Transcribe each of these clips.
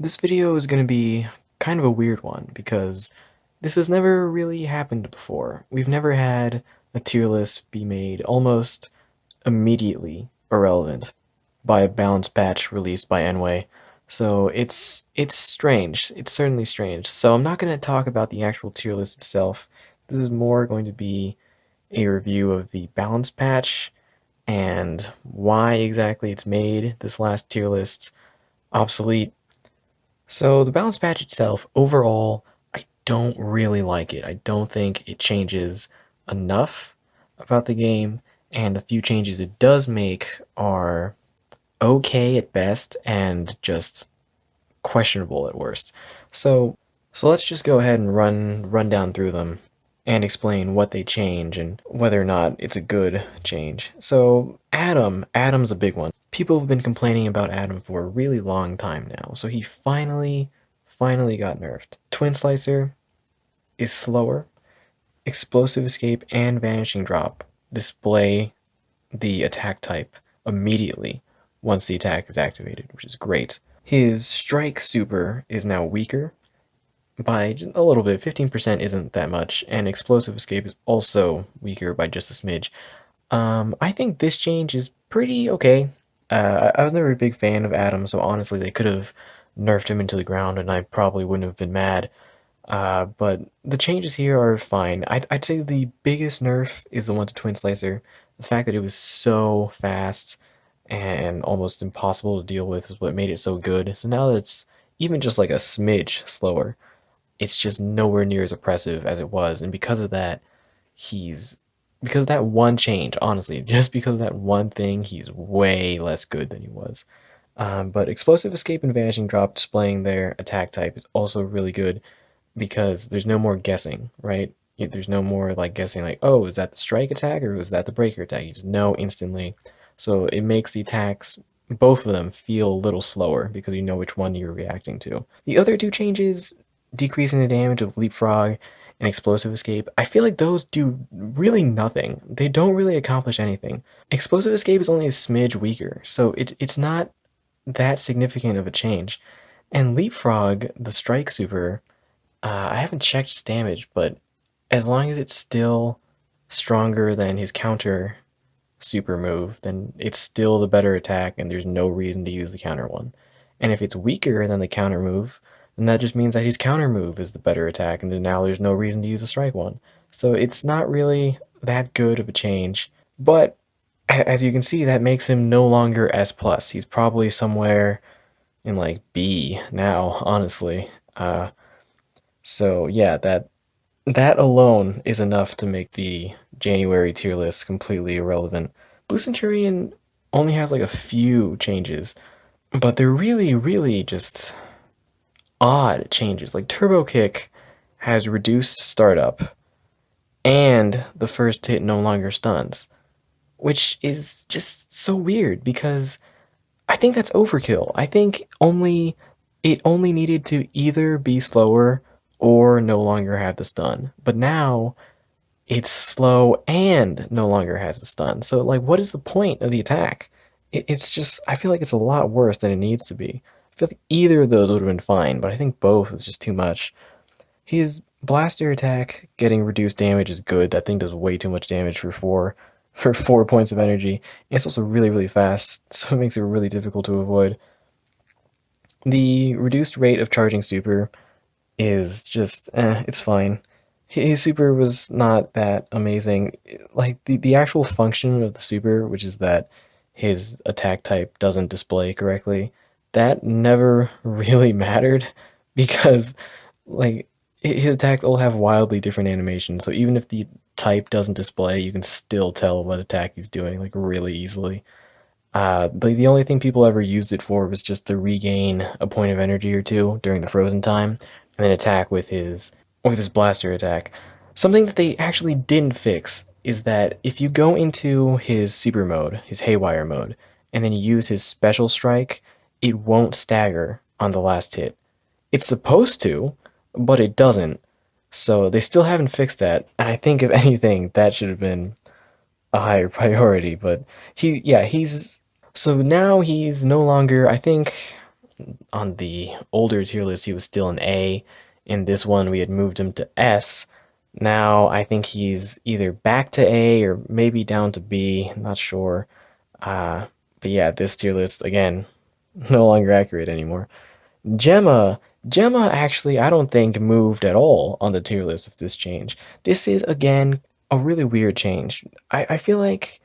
This video is going to be kind of a weird one because this has never really happened before. We've never had a tier list be made almost immediately irrelevant by a balance patch released by Enway. So it's strange. It's certainly strange. So I'm not going to talk about the actual tier list itself. This is more going to be a review of the balance patch and why exactly it's made this last tier list obsolete. So the balance patch itself, overall, I don't really like it. I don't think it changes enough about the game, and the few changes it does make are okay at best and just questionable at worst. So so let's just go ahead and run down through them and explain what they change and whether or not it's a good change. So Adam's a big one. People have been complaining about Adam for a really long time now, so he finally got nerfed. Twin Slicer is slower. Explosive Escape and Vanishing Drop display the attack type immediately once the attack is activated, which is great. His Strike Super is now weaker by a little bit. 15% isn't that much, and Explosive Escape is also weaker by just a smidge. I think this change is pretty okay. I was never a big fan of Adam, so honestly, they could have nerfed him into the ground, and I probably wouldn't have been mad. But the changes here are fine. I'd say the biggest nerf is the one to Twin Slicer. The fact that it was so fast and almost impossible to deal with is what made it so good. So now that it's even just like a smidge slower, it's just nowhere near as oppressive as it was. And because of that, he's because of that one change, honestly, just because of that one thing, he's way less good than he was. But Explosive Escape and Vanishing Drop displaying their attack type is also really good because there's no more guessing, right? There's no more like guessing like, oh, is that the strike attack or was that the breaker attack? You just know instantly. So it makes the attacks, both of them, feel a little slower because you know which one you're reacting to. The other two changes, decreasing the damage of Leapfrog and Explosive Escape, I feel like those do really nothing. They don't really accomplish anything. Explosive Escape is only a smidge weaker, so it's not that significant of a change. And Leapfrog, the Strike Super, I haven't checked his damage, but as long as it's still stronger than his counter super move, then it's still the better attack, and there's no reason to use the counter one. And if it's weaker than the counter move, then that just means that his counter move is the better attack, and then now there's no reason to use the strike one. So it's not really that good of a change. But as you can see, that makes him no longer S plus. He's probably somewhere in like B now, honestly. So yeah, that alone is enough to make the January tier list completely irrelevant. Blue Centurion only has like a few changes, but they're really just odd changes. Like Turbo Kick has reduced startup, and the first hit no longer stuns, which is just so weird because I think that's overkill. I think it only needed to either be slower or no longer have the stun. But now it's slow and no longer has the stun. So like what is the point of the attack? It's just I feel like it's a lot worse than it needs to be. I feel like either of those would have been fine, but I think both is just too much. His blaster attack getting reduced damage is good. That thing does way too much damage for 4 points of energy. It's also really fast, so it makes it really difficult to avoid. The reduced rate of charging super is just it's fine. His super was not that amazing. Like the actual function of the super, which is that his attack type doesn't display correctly, that never really mattered because like his attacks all have wildly different animations. So even if the type doesn't display, you can still tell what attack he's doing like really easily. The only thing people ever used it for was just to regain a point of energy or two during the frozen time, and then attack with his blaster attack. Something that they actually didn't fix is that if you go into his super mode, his haywire mode, and then you use his special strike, it won't stagger on the last hit. It's supposed to, but it doesn't. So they still haven't fixed that, and I think if anything, that should have been a higher priority. But he's so now he's no longer. I think on the older tier list, he was still an A. In this one, we had moved him to S. Now I think he's either back to A or maybe down to B. I'm not sure. Uh, but yeah, this tier list again, no longer accurate anymore. Gemma, Gemma actually I don't think moved at all on the tier list of this change. This is again a really weird change. I feel like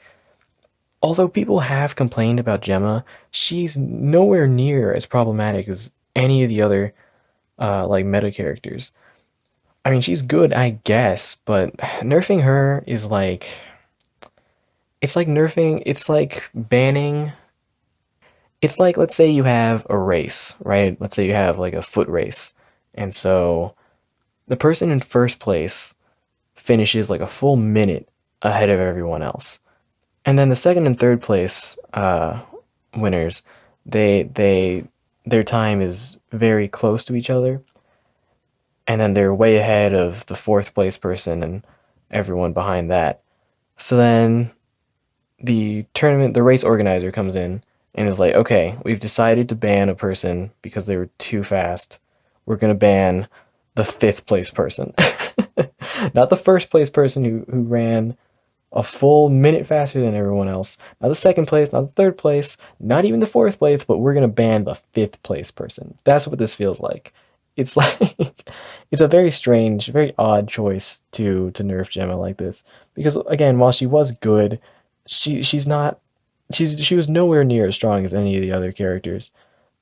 although people have complained about Gemma, she's nowhere near as problematic as any of the other like meta characters. I mean, she's good, I guess, but nerfing her is like it's like nerfing, it's like banning. It's like let's say you have a race, right? Let's say you have like a foot race. And so the person in first place finishes like a full minute ahead of everyone else. And then the second and third place winners, they their time is very close to each other, and then they're way ahead of the fourth place person and everyone behind that. So then the race organizer comes in and is like, okay, we've decided to ban a person because they were too fast. We're gonna ban the fifth place person, not the first place person who ran a full minute faster than everyone else. Not the second place, not the third place, not even the fourth place, but we're gonna ban the fifth place person. That's what this feels like. It's like it's a very strange, very odd choice to nerf Gemma like this. Because again, while she was good, she's not she was nowhere near as strong as any of the other characters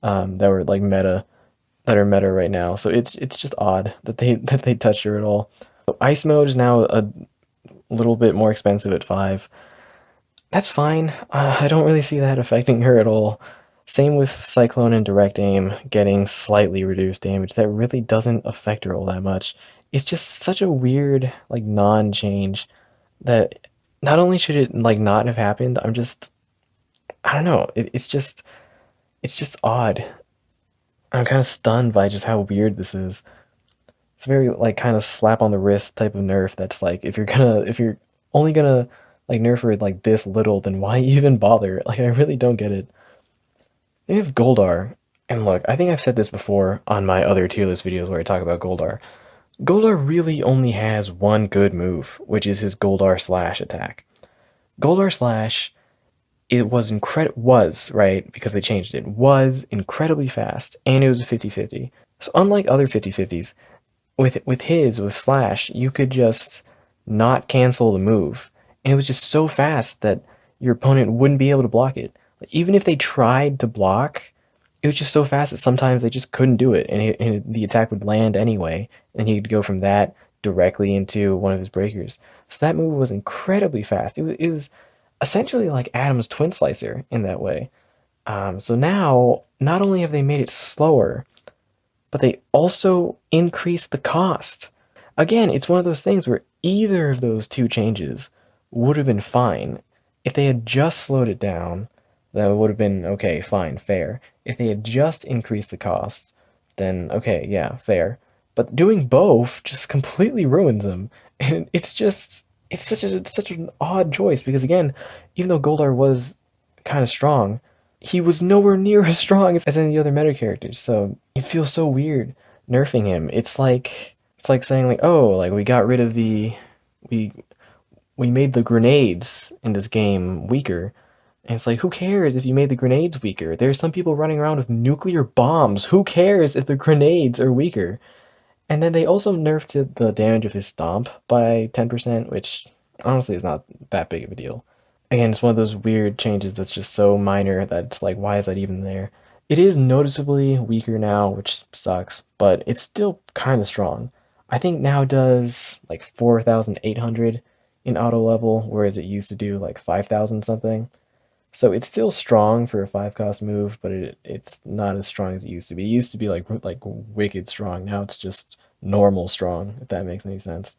that were like meta that are meta right now. So it's just odd that they touched her at all. So ice mode is now a little bit more expensive at 5. That's fine. I don't really see that affecting her at all. Same with Cyclone and Direct Aim getting slightly reduced damage. That really doesn't affect her all that much. It's just such a weird, like, non-change that not only should it, like, not have happened, I don't know. It's just odd. I'm kind of stunned by just how weird this is. It's very like kind of slap on the wrist type of nerf that's like if you're only gonna like nerf her like this little, then why even bother? Like I really don't get it. They have Goldar, and look, I think I've said this before on my other tier list videos where I talk about Goldar. Goldar really only has one good move, which is his Goldar slash attack. Goldar slash it was right because they changed it was incredibly fast and it was a 50-50. So unlike other 50-50s, with slash you could just not cancel the move, and it was just so fast that your opponent wouldn't be able to block it. Like even if they tried to block, it was just so fast that sometimes they just couldn't do it, and the attack would land anyway, and he could go from that directly into one of his breakers. So that move was incredibly fast. It was essentially like Adam's Twin Slicer in that way. So now, not only have they made it slower, but they also increase the cost. Again, it's one of those things where either of those two changes would have been fine. If they had just slowed it down, that would have been okay, fine, fair. If they had just increased the cost, then okay, yeah, fair. But doing both just completely ruins them. And it's such an odd choice because again, even though Goldar was kind of strong, he was nowhere near as strong as any of the other meta characters. So it feels so weird nerfing him. It's like saying like, oh, like we we made the grenades in this game weaker. And it's like, who cares if you made the grenades weaker? There's some people running around with nuclear bombs. Who cares if the grenades are weaker? And then they also nerfed the damage of his stomp by 10%, which honestly is not that big of a deal. Again, it's one of those weird changes that's just so minor that it's like, why is that even there? It is noticeably weaker now, which sucks, but it's still kind of strong. I think now does like 4,800 in auto level, whereas it used to do like 5,000 something. So it's still strong for a 5 cost move, but it's not as strong as it used to be. It used to be like wicked strong. Now it's just normal strong, if that makes any sense.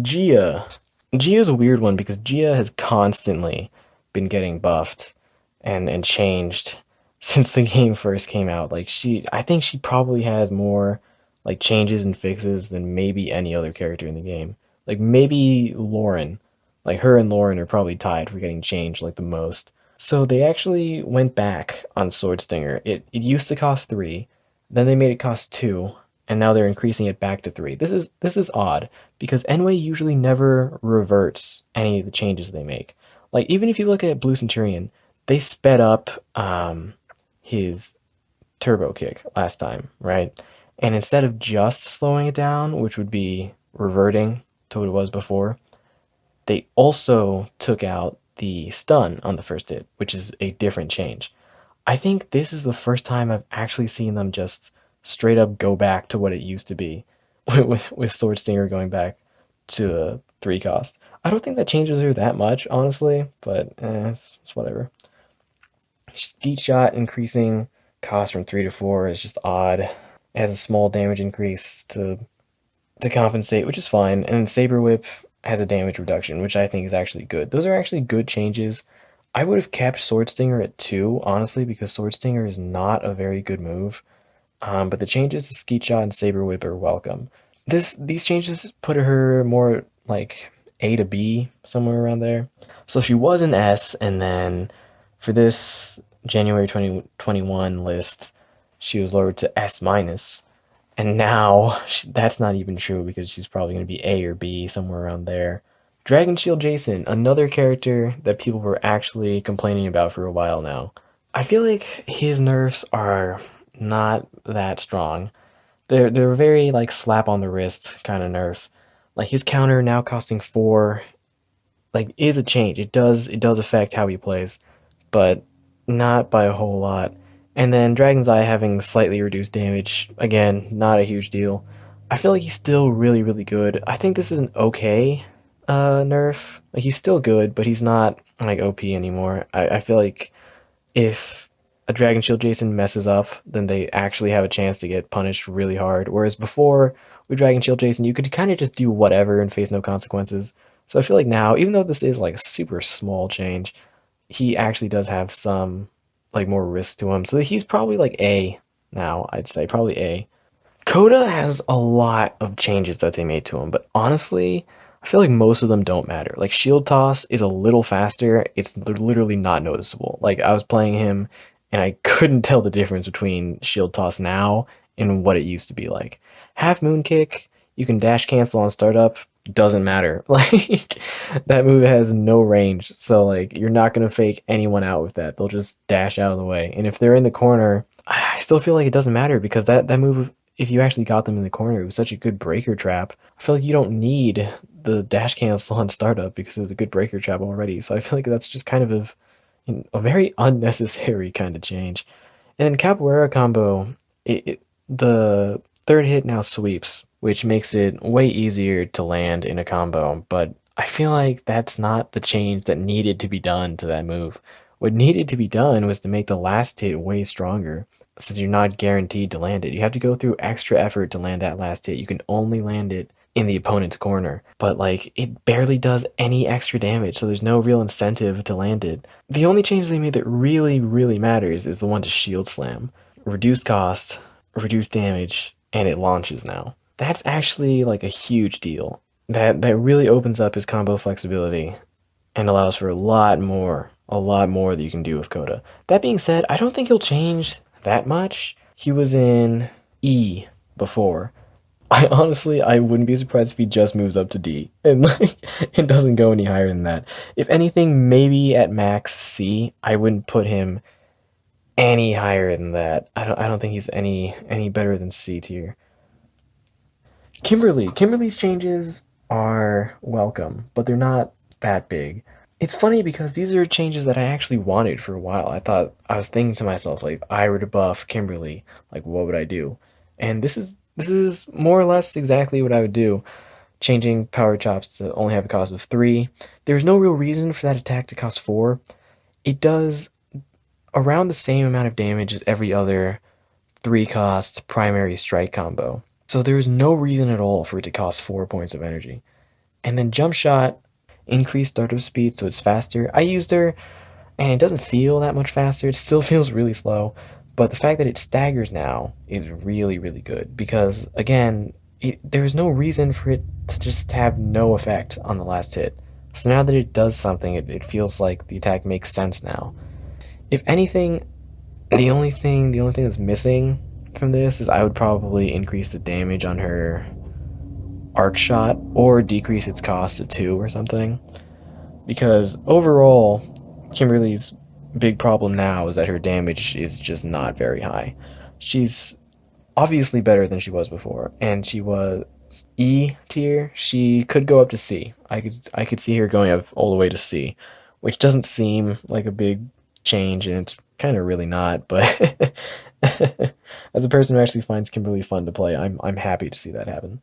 Gia. Gia's a weird one because Gia has constantly been getting buffed and changed since the game first came out. Like I think she probably has more like changes and fixes than maybe any other character in the game. Like maybe Lauren. Like her and Lauren are probably tied for getting changed like the most. So they actually went back on Sword Stinger. It used to cost 3, then they made it cost 2, and now they're increasing it back to 3. This is odd because Enway usually never reverts any of the changes they make. Like even if you look at Blue Centurion, they sped up his turbo kick last time, right? And instead of just slowing it down, which would be reverting to what it was before, they also took out the stun on the first hit, which is a different change. I think this is the first time I've actually seen them just straight up go back to what it used to be with Sword Stinger going back to a 3 cost. I don't think that changes her that much, honestly, but it's whatever. Skeet Shot increasing cost from 3 to 4 is just odd. It has a small damage increase to compensate, which is fine. And then Saber Whip has a damage reduction, which I think is actually good. Those are actually good changes. I would have kept Sword Stinger at 2, honestly, because Sword Stinger is not a very good move. But the changes to Skeet Shot and Saber Whip are welcome. These changes put her more like A to B, somewhere around there. So she was an S, and then for this January 2021 list, she was lowered to S minus. And now that's not even true because she's probably going to be A or B, somewhere around there. Dragon Shield Jason, another character that people were actually complaining about for a while now. I feel like his nerfs are not that strong. They're very like slap on the wrist kind of nerf. Like his counter now costing 4 like is a change. It does affect how he plays, but not by a whole lot. And then Dragon's Eye having slightly reduced damage, again, not a huge deal. I feel like he's still really, really good. I think this is an okay nerf. Like he's still good, but he's not like OP anymore. I feel like if a Dragon Shield Jason messes up, then they actually have a chance to get punished really hard. Whereas before, with Dragon Shield Jason, you could kind of just do whatever and face no consequences. So I feel like now, even though this is like a super small change, he actually does have some like more risk to him. So he's probably like A now, I'd say. Probably A. KODA has a lot of changes that they made to him, but honestly, I feel like most of them don't matter. Like Shield Toss is a little faster. It's literally not noticeable. Like I was playing him and I couldn't tell the difference between Shield Toss now and what it used to be like. Half Moon Kick, you can dash cancel on startup, doesn't matter. Like that move has no range. So like you're not going to fake anyone out with that. They'll just dash out of the way. And if they're in the corner, I still feel like it doesn't matter because that move, if you actually got them in the corner, it was such a good breaker trap. I feel like you don't need the dash cancel on startup because it was a good breaker trap already. So I feel like that's just kind of a very unnecessary kind of change. And Capoeira combo, the third hit now sweeps, which makes it way easier to land in a combo. But I feel like that's not the change that needed to be done to that move. What needed to be done was to make the last hit way stronger since you're not guaranteed to land it. You have to go through extra effort to land that last hit. You can only land it in the opponent's corner, but like it barely does any extra damage, so there's no real incentive to land it. The only change they made that really, really matters is the one to Shield Slam. Reduced cost, reduced damage, and it launches now. That's actually like a huge deal. That really opens up his combo flexibility and allows for a lot more that you can do with KODA. That being said, I don't think he'll change that much. He was in E before. I wouldn't be surprised if he just moves up to D and like it doesn't go any higher than that. If anything, maybe at max C. I wouldn't put him any higher than that. I don't think he's any better than C tier. Kimberly's changes are welcome, but they're not that big. It's funny because these are changes that I actually wanted for a while. I was thinking to myself, like, if I were to buff Kimberly, like, what would I do? And this is more or less exactly what I would do. Changing power chops to only have a cost of 3. There's no real reason for that attack to cost 4. It does around the same amount of damage as every other 3 cost primary strike combo. So there's no reason at all for it to cost 4 points of energy. And then jump shot, increased startup speed so it's faster. I used her and it doesn't feel that much faster. It still feels really slow. But the fact that it staggers now is really, really good because, again, there's no reason for it to just have no effect on the last hit. So now that it does something, it feels like the attack makes sense now. If anything, the only thing that's missing from this is I would probably increase the damage on her arc shot or decrease its cost to 2 or something. Because overall, Kimberly's big problem now is that her damage is just not very high. She's obviously better than she was before, and she was E tier. She could go up to C. I could see her going up all the way to C, which doesn't seem like a big change, and it's kind of really not. But as a person who actually finds Kimberly fun to play, I'm happy to see that happen.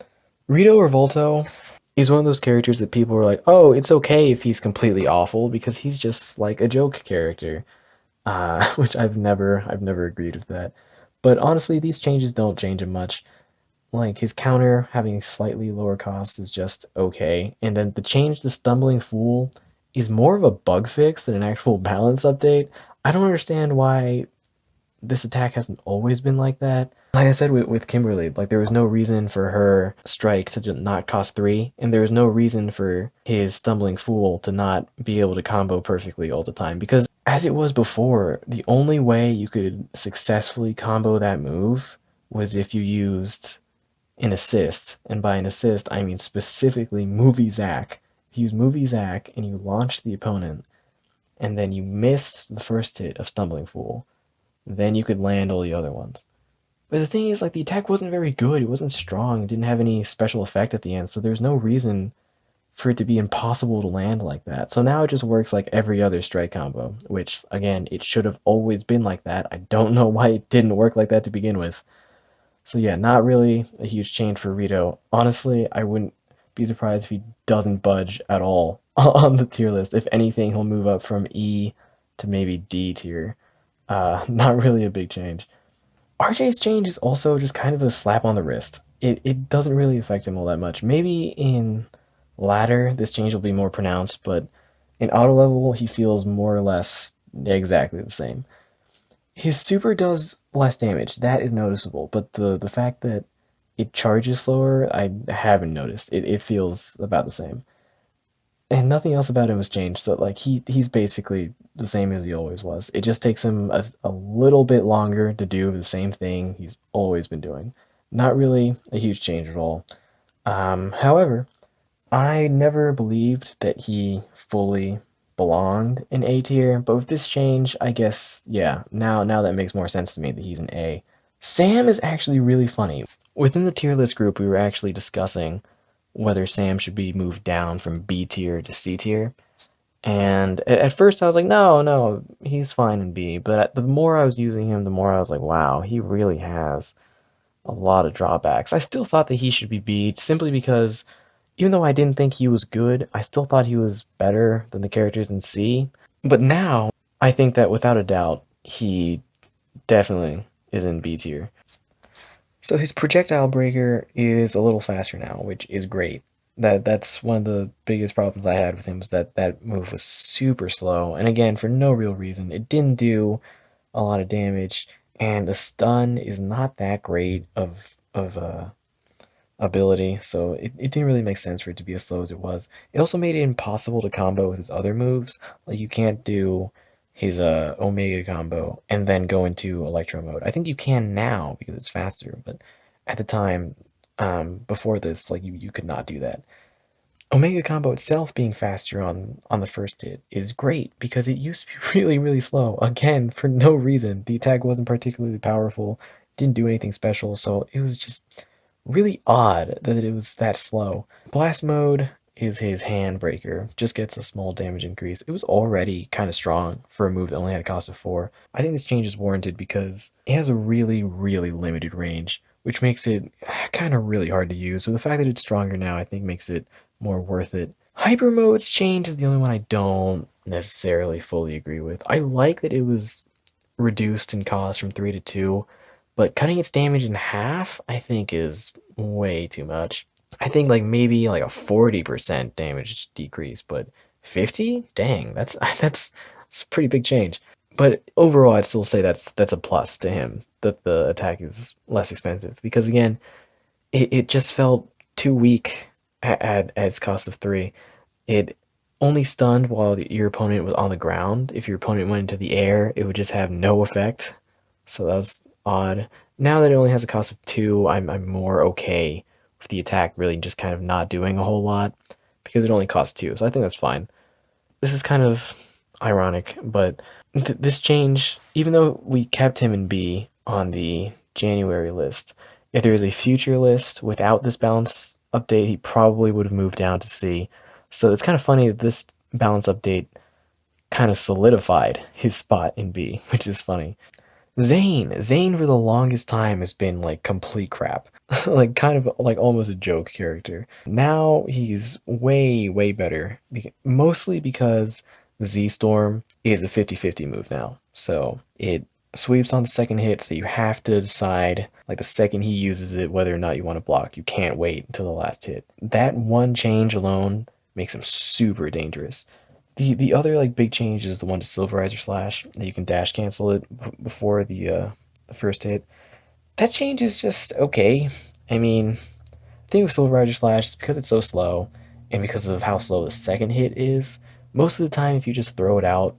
Rito Revolto is one of those characters that people are like, oh, it's okay if he's completely awful because he's just like a joke character, which I've never agreed with that. But honestly, these changes don't change him much. Like his counter having slightly lower costs is just okay, and then the change to Stumbling Fool is more of a bug fix than an actual balance update. I don't understand why this attack hasn't always been like that. Like I said with Kimberly, like there was no reason for her strike to not cost 3, and there was no reason for his Stumbling Fool to not be able to combo perfectly all the time. Because as it was before, the only way you could successfully combo that move was if you used an assist. And by an assist, I mean specifically Movie Zack. If you use Movie Zack and you launch the opponent, and then you missed the first hit of Stumbling Fool, then you could land all the other ones. But the thing is, like, the attack wasn't very good. It wasn't strong. It didn't have any special effect at the end, so there's no reason for it to be impossible to land like that. So now it just works like every other strike combo, which, again, it should have always been like that. I don't know why it didn't work like that to begin with. So yeah, not really a huge change for Rito. Honestly, I wouldn't be surprised if he doesn't budge at all on the tier list. If anything, he'll move up from E to maybe D tier. Not really a big change. RJ's change is also just kind of a slap on the wrist. It doesn't really affect him all that much. Maybe in ladder, this change will be more pronounced, but in auto level, he feels more or less exactly the same. His super does less damage. That is noticeable, but the fact that it charges slower, I haven't noticed. It feels about the same. And nothing else about him has changed. So like he's basically the same as he always was. It just takes him a little bit longer to do the same thing he's always been doing. Not really a huge change at all. However, I never believed that he fully belonged in A tier, but with this change, I guess yeah. Now that makes more sense to me that he's an A. Sam is actually really funny. Within the tier list group, we were actually discussing whether Sam should be moved down from B tier to C tier. And at first I was like, no, no, he's fine in B. But the more I was using him, the more I was like, wow, he really has a lot of drawbacks. I still thought that he should be B simply because even though I didn't think he was good, I still thought he was better than the characters in C. But now I think that without a doubt, he definitely is in B tier. So his projectile breaker is a little faster now, which is great. That's one of the biggest problems I had with him was that that move was super slow, and again for no real reason. It didn't do a lot of damage, and the stun is not that great of ability, so it didn't really make sense for it to be as slow as it was. It also made it impossible to combo with his other moves. Like you can't do his Omega combo and then go into Electro mode. I think you can now because it's faster, but at the time, before this, like you could not do that. Omega combo itself being faster on the first hit is great because it used to be really slow. Again, for no reason. The attack wasn't particularly powerful, didn't do anything special, so it was just really odd that it was that slow. Blast mode is his handbreaker, just gets a small damage increase. It was already kind of strong for a move that only had a cost of 4. I think this change is warranted because it has a really limited range, which makes it kind of really hard to use. So the fact that it's stronger now, I think makes it more worth it. Hyper mode's change is the only one I don't necessarily fully agree with. I like that it was reduced in cost from 3 to 2, but cutting its damage in half, I think, is way too much. I think like maybe like a 40% damage decrease, but 50? Dang, that's a pretty big change. But overall, I'd still say that's a plus to him that the attack is less expensive because again, it just felt too weak at its cost of 3. It only stunned while your opponent was on the ground. If your opponent went into the air, it would just have no effect. So that was odd. Now that it only has a cost of 2, I'm more okay with the attack really just kind of not doing a whole lot because it only costs 2. So I think that's fine. This is kind of ironic, but this change, even though we kept him in B on the January list, if there is a future list without this balance update, he probably would have moved down to C. So it's kind of funny that this balance update kind of solidified his spot in B, which is funny. Zane for the longest time has been like complete crap. Like kind of like almost a joke character. Now he's way better. Mostly because Z Storm is a 50-50 move now. So it sweeps on the second hit, so you have to decide like the second he uses it whether or not you want to block. You can't wait until the last hit. That one change alone makes him super dangerous. The other like big change is the one to Silverizer Slash that you can dash cancel it before the first hit. That change is just okay. I mean, the thing with Silverizer Slash is because it's so slow, and because of how slow the second hit is. Most of the time, if you just throw it out,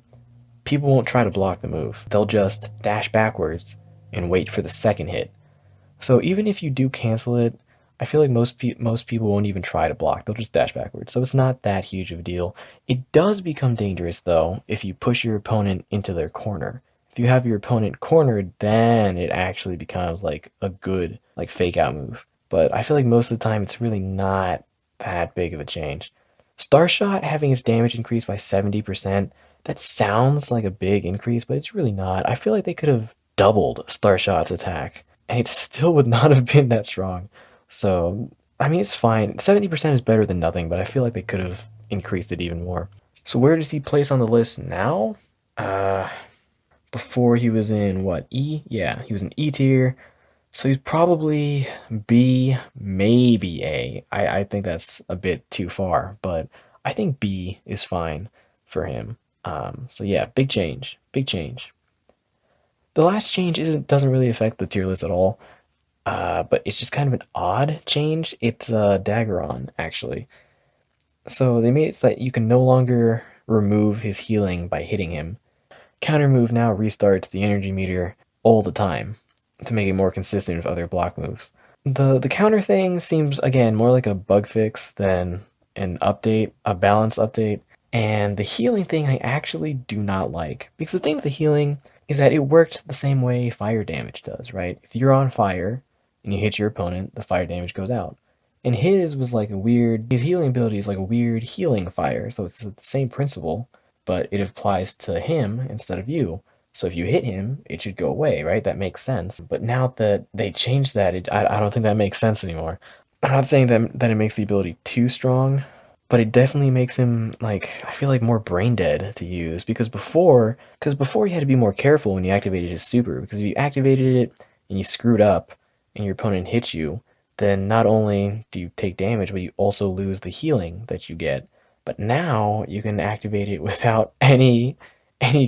people won't try to block the move. They'll just dash backwards and wait for the second hit. So even if you do cancel it, I feel like most people won't even try to block. They'll just dash backwards. So it's not that huge of a deal. It does become dangerous though if you push your opponent into their corner. If you have your opponent cornered, then it actually becomes like a good like fake out move. But I feel like most of the time it's really not that big of a change. Starshot having its damage increased by 70%, that sounds like a big increase, but it's really not. I feel like they could have doubled Starshot's attack and it still would not have been that strong. So, I mean, it's fine. 70% is better than nothing, but I feel like they could have increased it even more. So, where does he place on the list now? Uh, Before he was in what? E? Yeah, he was in E tier. So he's probably B, maybe A. I think that's a bit too far, but I think B is fine for him. So yeah, big change. Big change. The last change doesn't really affect the tier list at all. But it's just kind of an odd change. It's Daggeron, actually. So they made it so that you can no longer remove his healing by hitting him. Counter move now restarts the energy meter all the time to make it more consistent with other block moves. The counter thing seems again more like a bug fix than an update, a balance update. And the healing thing I actually do not like. Because the thing with the healing is that it worked the same way fire damage does, right? If you're on fire and you hit your opponent, the fire damage goes out. And his was like his healing ability is like a weird healing fire. So it's the same principle, but it applies to him instead of you. So if you hit him, it should go away, right? That makes sense. But now that they changed that, I don't think that makes sense anymore. I'm not saying that it makes the ability too strong, but it definitely makes him like I feel like more brain dead to use because before you had to be more careful when you activated his super because if you activated it and you screwed up and your opponent hits you, then not only do you take damage but you also lose the healing that you get. But now you can activate it without any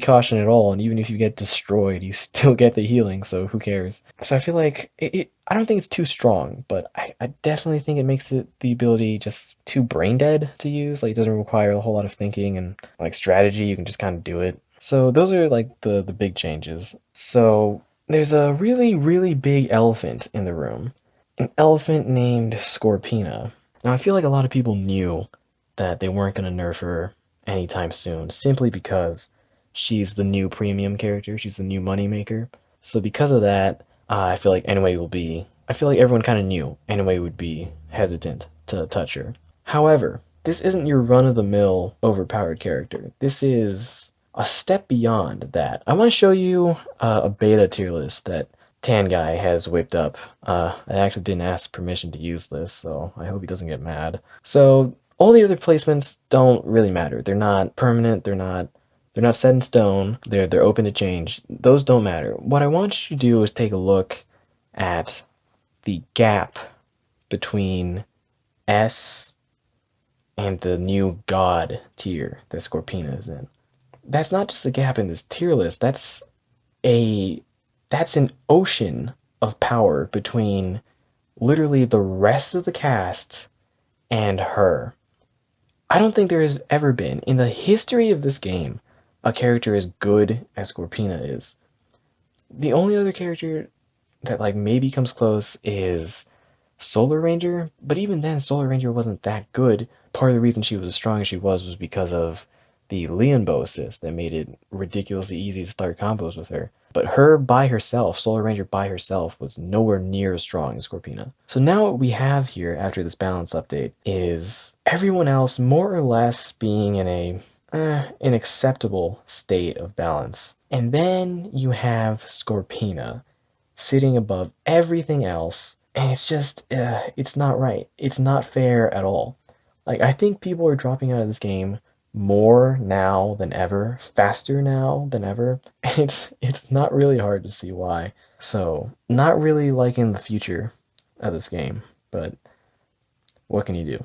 caution at all, and even if you get destroyed, you still get the healing, so who cares? So I feel like I don't think it's too strong, but I definitely think it makes the ability just too brain dead to use. Like, it doesn't require a whole lot of thinking and, like, strategy. You can just kind of do it. So those are, like, the big changes. So there's a really big elephant in the room. An elephant named Scorpina. Now, I feel like a lot of people knew that they weren't going to nerf her anytime soon, simply because she's the new premium character. She's the new moneymaker. So because of that, I feel like I feel like everyone kind of knew Anyway would be hesitant to touch her. However, this isn't your run-of-the-mill overpowered character. This is a step beyond that. I want to show you a beta tier list that Tan Guy has whipped up. I actually didn't ask permission to use this, so I hope he doesn't get mad. So all the other placements don't really matter. They're not permanent. They're not set in stone. They're open to change. Those don't matter. What I want you to do is take a look at the gap between S and the new God tier that Scorpina is in. That's not just a gap in this tier list. A that's an ocean of power between literally the rest of the cast and her. I don't think there has ever been, in the history of this game, a character as good as Scorpina is. The only other character that like maybe comes close is Solar Ranger, but even then Solar Ranger wasn't that good. Part of the reason she was as strong as she was because of the Leon Bow assist that made it ridiculously easy to start combos with her. But her by herself, Solar Ranger by herself, was nowhere near as strong as Scorpina. So now what we have here after this balance update is everyone else more or less being in an acceptable state of balance. And then you have Scorpina sitting above everything else, and it's just, it's not right. It's not fair at all. Like, I think people are dropping out of this game more now than ever, faster now than ever, and it's not really hard to see why. So, not really liking the future of this game, but what can you do?